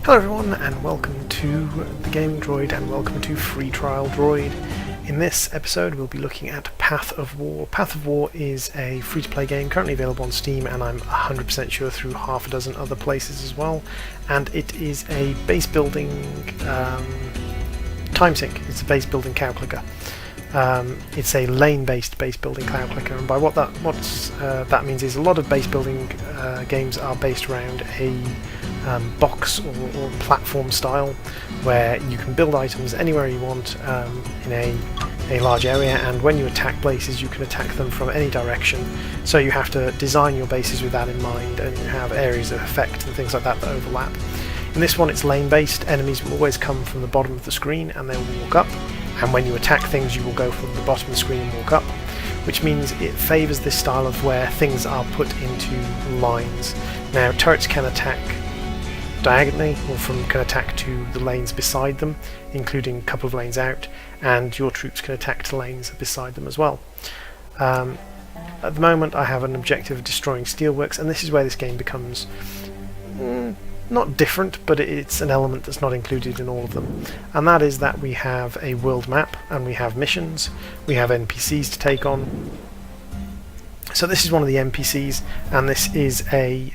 Hello everyone and welcome to the Gaming Droid and welcome to Free Trial Droid. In this episode we'll be looking at Path of War. Path of War is a free-to-play game currently available on Steam and I'm 100% sure through half a dozen other places as well. And it is a base building time sink. It's a base building cow clicker. It's a lane-based base building cow clicker, and by what that means is a lot of base building games are based around a box or platform style where you can build items anywhere you want in a large area, and when you attack places you can attack them from any direction, so you have to design your bases with that in mind, and you have areas of effect and things like that that overlap. In this one it's lane based. Enemies will always come from the bottom of the screen and they will walk up, and when you attack things you will go from the bottom of the screen and walk up, which means it favours this style of where things are put into lines. Now turrets can attack diagonally or can attack to the lanes beside them, including a couple of lanes out, and your troops can attack to lanes beside them as well. At the moment I have an objective of destroying Steelworks, and this is where this game becomes not different, but it's an element that's not included in all of them, and that is that we have a world map and we have missions, we have NPCs to take on. So this is one of the NPCs, and this is a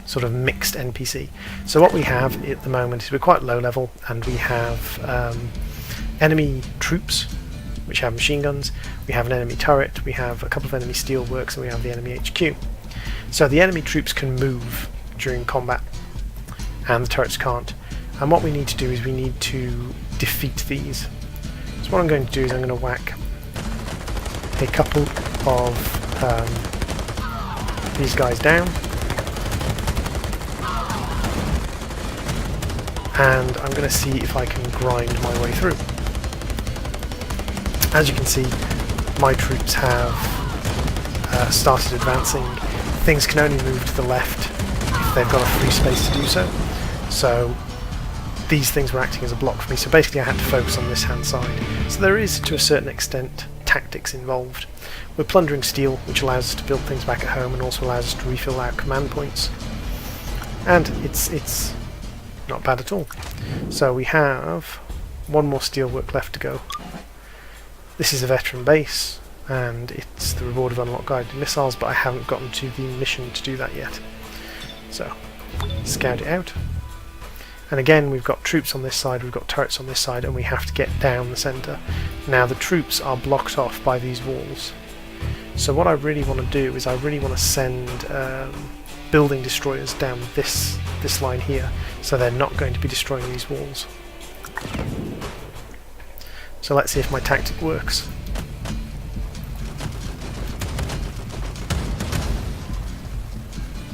sort of mixed NPC. So what we have at the moment is we're quite low level, and we have enemy troops which have machine guns, we have an enemy turret, we have a couple of enemy steelworks, and we have the enemy HQ. So the enemy troops can move during combat and the turrets can't, and what we need to do is we need to defeat these. So what I'm going to do is I'm going to whack a couple of these guys down, and I'm going to see if I can grind my way through. As you can see, my troops have started advancing. Things can only move to the left if they've got a free space to do so. So these things were acting as a block for me, so basically I had to focus on this hand side. So there is, to a certain extent, tactics involved. We're plundering steel, which allows us to build things back at home and also allows us to refill our command points. And it's not bad at all. So we have one more steelwork left to go. This is a veteran base, and it's the reward of unlocked guided missiles, but I haven't gotten to the mission to do that yet. So, scout it out. And again, we've got troops on this side, we've got turrets on this side, and we have to get down the centre. Now the troops are blocked off by these walls. So what I really want to do is I really want to send building destroyers down this line here, so they're not going to be destroying these walls. So let's see if my tactic works.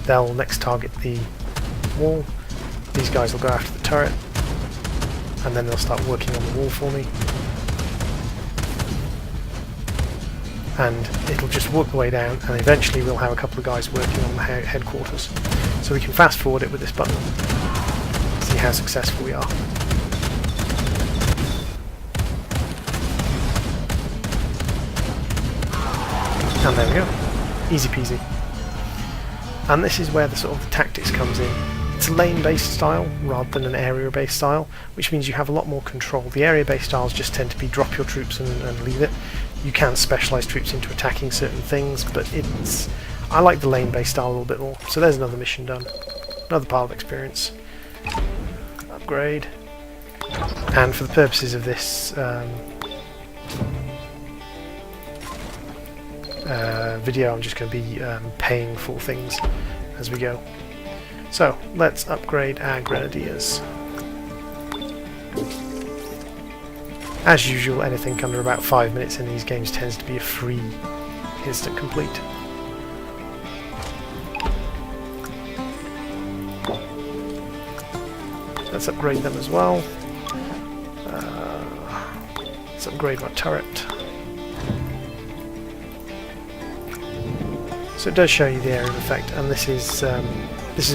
They'll next target the wall, these guys will go after the turret, and then they'll start working on the wall for me. And it'll just work the way down, and eventually we'll have a couple of guys working on the headquarters. So we can fast forward it with this button, see how successful we are. And there we go, easy peasy. And this is where the sort of the tactics comes in. It's a lane-based style rather than an area-based style, which means you have a lot more control. The area-based styles just tend to be drop your troops and leave it. You can specialise troops into attacking certain things, but I like the lane-based style a little bit more. So there's another mission done, another pile of experience. Upgrade. And for the purposes of this video, I'm just going to be paying for things as we go. So let's upgrade our grenadiers. As usual, anything under about 5 minutes in these games tends to be a free instant complete. Let's upgrade them as well. Let's upgrade my turret. So it does show you the area of effect, and this is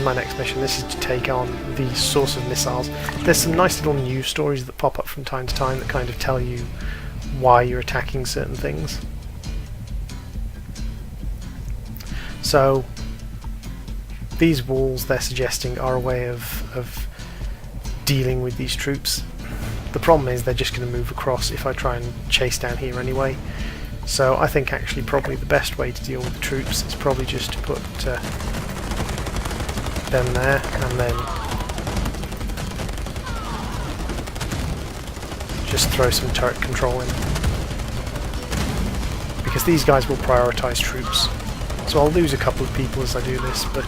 my next mission. This is to take on the source of missiles. There's some nice little news stories that pop up from time to time that kind of tell you why you're attacking certain things. So these walls, they're suggesting, are a way of dealing with these troops. The problem is they're just going to move across if I try and chase down here anyway. So I think actually probably the best way to deal with the troops is probably just to put them there and then just throw some turret control in. Because these guys will prioritise troops. So I'll lose a couple of people as I do this, but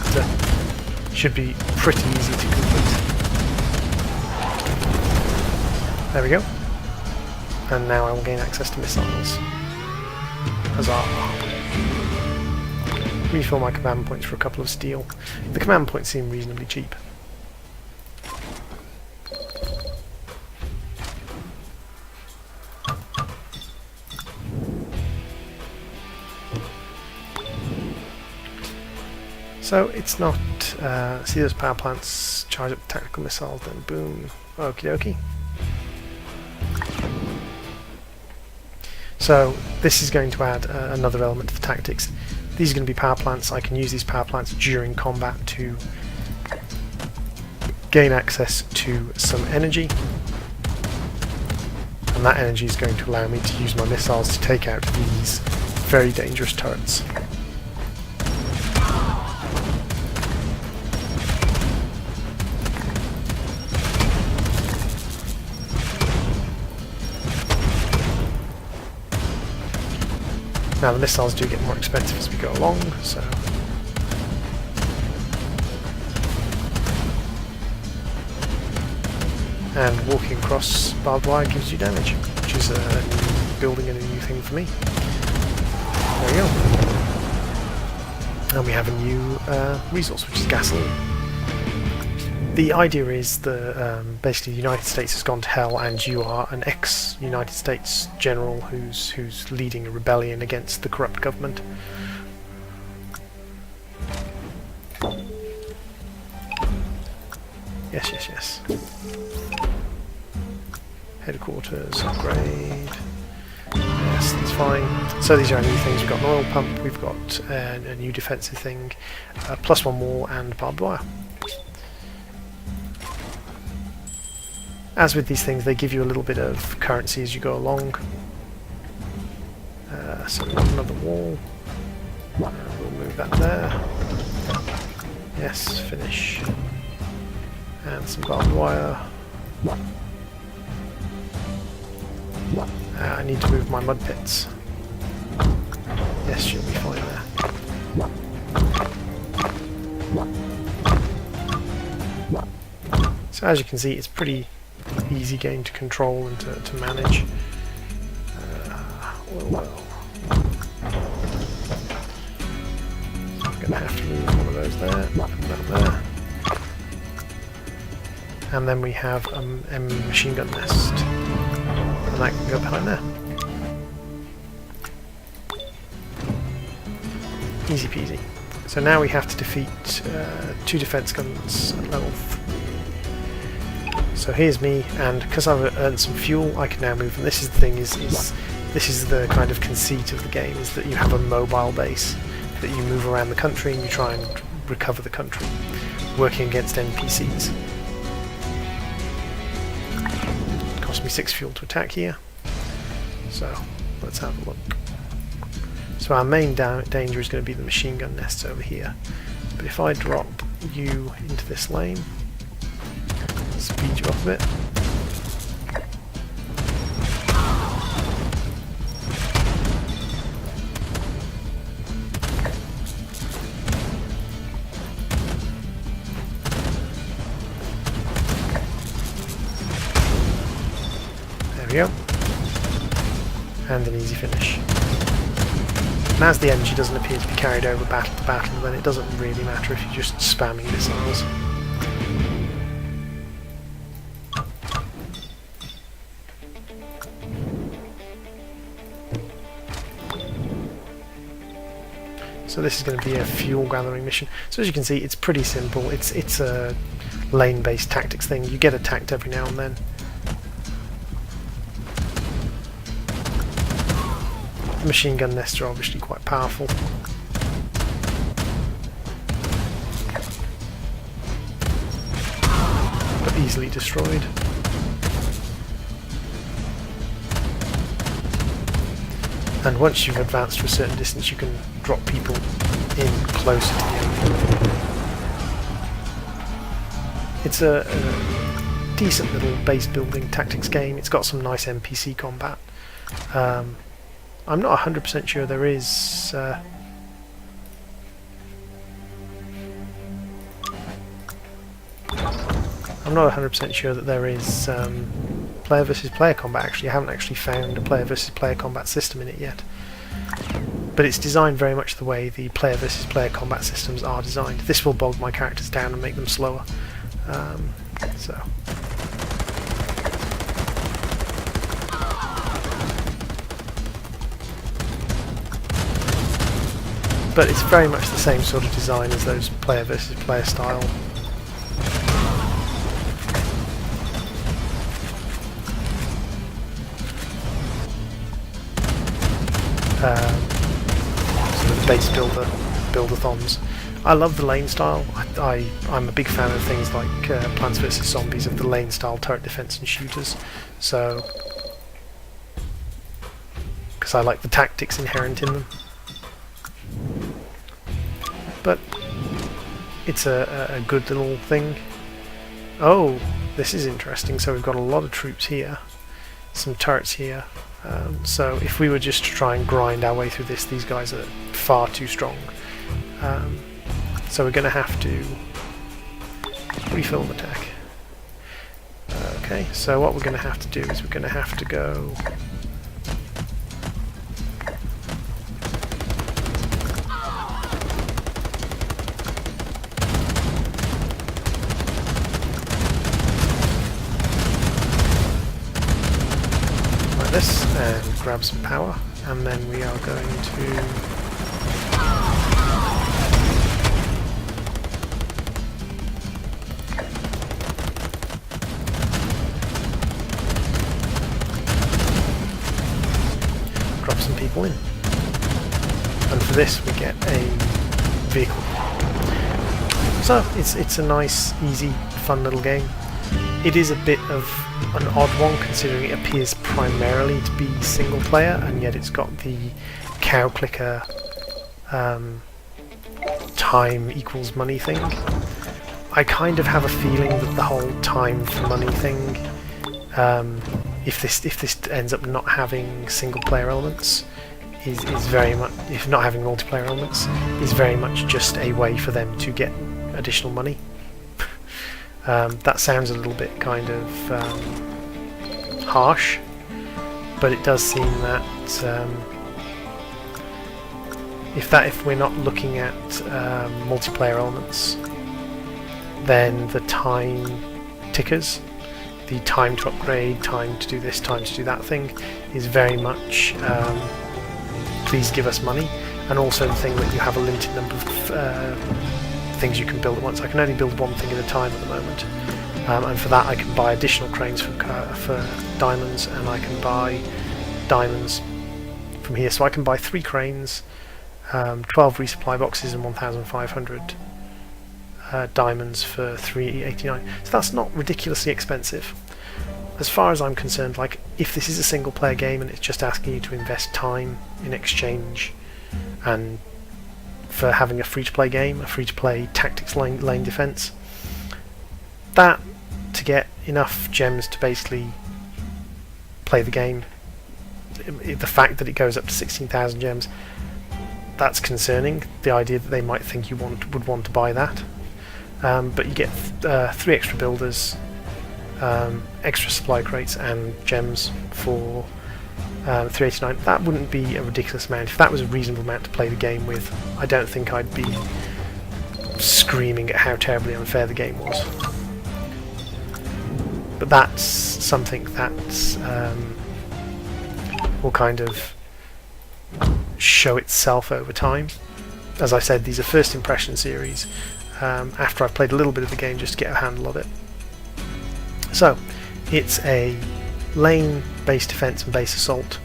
should be pretty easy to complete. There we go. And now I will gain access to missiles. Huzzah! Refill my command points for a couple of steel. The command points seem reasonably cheap. So it's not, see those power plants, charge up the tactical missiles, then boom, okie dokie. So this is going to add another element to the tactics. These are going to be power plants. I can use these power plants during combat to gain access to some energy. And that energy is going to allow me to use my missiles to take out these very dangerous turrets. Now the missiles do get more expensive as we go along, so... And walking across barbed wire gives you damage, which is a new building and a new thing for me. There we go. And we have a new resource, which is gasoline. The idea is that basically the United States has gone to hell, and you are an ex-United States general who's leading a rebellion against the corrupt government. Yes, yes, yes. Headquarters, upgrade. Yes, that's fine. So these are our new things. We've got an oil pump, we've got a new defensive thing, +1 wall, and barbed wire. As with these things, they give you a little bit of currency as you go along. So we've got another wall. We'll move that there. Yes, finish. And some barbed wire. I need to move my mud pits. Yes, she'll be fine there. So as you can see, it's pretty easy game to control and to manage. Well. I'm going to have to move one of those there, and that there. And then we have a machine gun nest. And that can go behind there. Easy peasy. So now we have to defeat 2 defense guns at level 3. So here's me, and because I've earned some fuel, I can now move. And this is the thing: is this is the kind of conceit of the game, is that you have a mobile base that you move around the country and you try and recover the country, working against NPCs. It cost me 6 fuel to attack here. So let's have a look. So our main danger is going to be the machine gun nests over here. But if I drop you into this lane, speed you up a bit. There we go. And an easy finish. And as the energy doesn't appear to be carried over battle to battle, then it doesn't really matter if you're just spamming missiles. So this is going to be a fuel gathering mission. So as you can see, it's pretty simple. It's a lane-based tactics thing. You get attacked every now and then. The machine gun nests are obviously quite powerful. But easily destroyed. And once you've advanced to a certain distance, you can drop people in closer to the enemy. It's a decent little base building tactics game. It's got some nice NPC combat. I'm not 100% sure there is... I'm not 100% sure that there is player versus player combat. Actually, I haven't actually found a player versus player combat system in it yet. But it's designed very much the way the player versus player combat systems are designed. This will bog my characters down and make them slower. But it's very much the same sort of design as those player versus player style. Sort of base buildathons. I love the lane style. I'm a big fan of things like Plants vs Zombies, of the lane style turret defense and shooters. So, because I like the tactics inherent in them. But it's a good little thing. Oh, this is interesting. So we've got a lot of troops here, some turrets here. So if we were just to try and grind our way through this, these guys are far too strong. So we're going to have to refilm attack. Okay, so what we're going to have to do is we're going to have to go... this and grab some power, and then we are going to drop some people in, and for this we get a vehicle. So it's a nice, easy, fun little game. It is a bit of an odd one, considering it appears primarily to be single player, and yet it's got the cow clicker time equals money thing. I kind of have a feeling that the whole time for money thing, if this ends up not having single player elements, is very much, if not having multiplayer elements, is very much just a way for them to get additional money. That sounds a little bit kind of harsh, but it does seem that if we're not looking at multiplayer elements, then the time tickers, the time to upgrade, time to do this, time to do that thing, is very much please give us money, and also the thing that you have a limited number of things you can build at once. I can only build one thing at a time at the moment, and for that I can buy additional cranes for diamonds, and I can buy diamonds from here. So I can buy 3 cranes, 12 resupply boxes, and 1,500 diamonds for 389. So that's not ridiculously expensive. As far as I'm concerned, like, if this is a single player game and it's just asking you to invest time in exchange and for having a free-to-play game, a free-to-play tactics lane defense, that, to get enough gems to basically play the game, the fact that it goes up to 16,000 gems, that's concerning. The idea that they might think you would want to buy that. But you get 3 extra builders, extra supply crates, and gems for 389. That wouldn't be a ridiculous amount. If that was a reasonable amount to play the game with, I don't think I'd be screaming at how terribly unfair the game was. But that's something that will kind of show itself over time. As I said, these are first impression series, after I've played a little bit of the game just to get a handle of it. So, it's a lane-based defense and base assault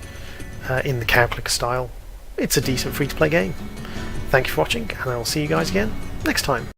in the cow clicker style. It's a decent free-to-play game. Thank you for watching, and I will see you guys again next time.